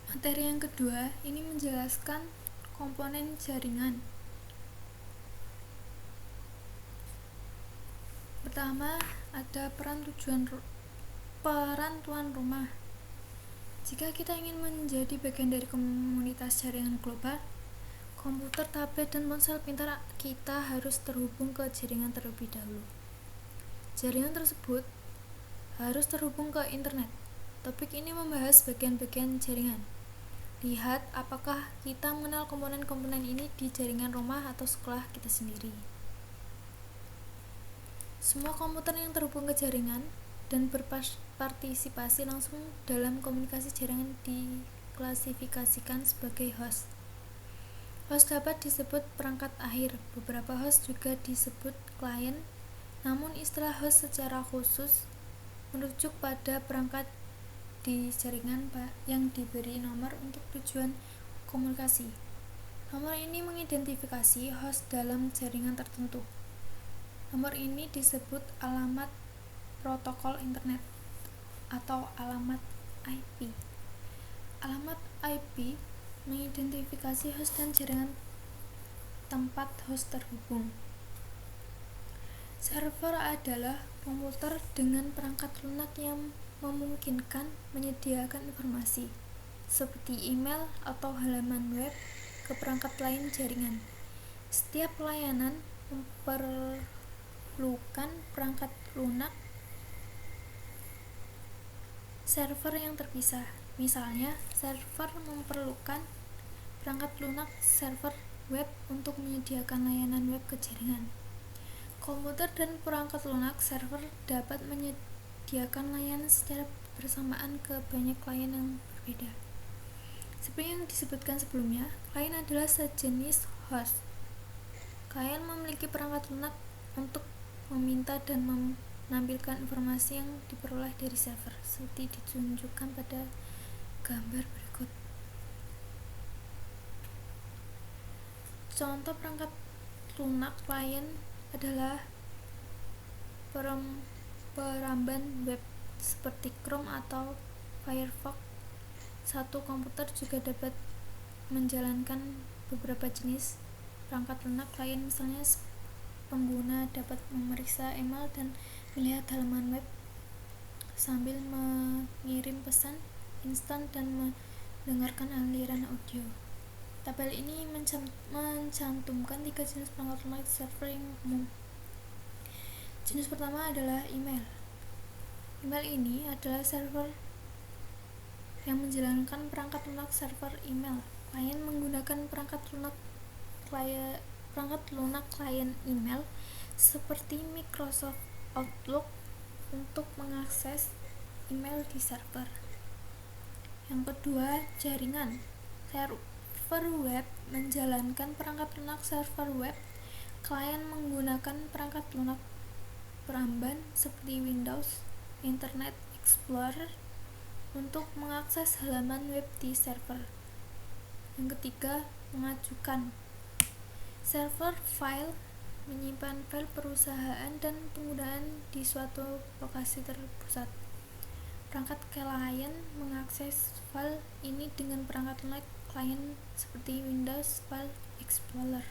Materi yang kedua ini menjelaskan komponen jaringan. Pertama, ada peran tuan rumah. Jika kita ingin menjadi bagian dari komunitas jaringan global, komputer, tablet, dan ponsel pintar kita harus terhubung ke jaringan terlebih dahulu. Jaringan tersebut harus terhubung ke internet. Topik ini membahas bagian-bagian jaringan. Lihat apakah kita mengenal komponen-komponen ini di jaringan rumah atau sekolah kita sendiri. Semua komputer yang terhubung ke jaringan dan berpartisipasi langsung dalam komunikasi jaringan diklasifikasikan sebagai host. Host dapat disebut perangkat akhir, beberapa host juga disebut klien, namun istilah host secara khusus merujuk pada perangkat di jaringan yang diberi nomor untuk tujuan komunikasi. Nomor ini mengidentifikasi host dalam jaringan tertentu. Nomor ini disebut alamat protokol internet atau alamat IP. Alamat IP mengidentifikasi host dan jaringan tempat host terhubung. Server adalah komputer dengan perangkat lunak yang memungkinkan menyediakan informasi seperti email atau halaman web ke perangkat lain jaringan. Setiap layanan memerlukan perangkat lunak server yang terpisah. Misalnya, server memerlukan perangkat lunak server web untuk menyediakan layanan web ke jaringan. Komputer dan perangkat lunak server dapat menyediakan layanan secara bersamaan ke banyak klien yang berbeda. Seperti yang disebutkan sebelumnya, klien adalah sejenis host. Klien memiliki perangkat lunak untuk meminta dan menampilkan informasi yang diperoleh dari server, seperti ditunjukkan pada gambar berikut. Contoh perangkat lunak klien adalah peramban web seperti Chrome atau Firefox. Satu komputer juga dapat menjalankan beberapa jenis perangkat lunak klien, misalnya pengguna dapat memeriksa email dan melihat halaman web sambil mengirim pesan instan dan mendengarkan aliran audio. Tabel ini mencantumkan 3 jenis perangkat lunak server yang umum. Jenis pertama adalah email. Email ini adalah server yang menjalankan perangkat lunak server email. Klien menggunakan perangkat lunak klien email seperti Microsoft Outlook untuk mengakses email di server. Yang kedua, jaringan. Server web menjalankan perangkat lunak server web. Klien menggunakan perangkat lunak peramban seperti Windows, Internet Explorer untuk mengakses halaman web di server. Yang ketiga, mengajukan. Server file menyimpan file perusahaan dan penggunaan di suatu lokasi terpusat. Perangkat klien mengakses file ini dengan perangkat lunak klien seperti Windows File Explorer.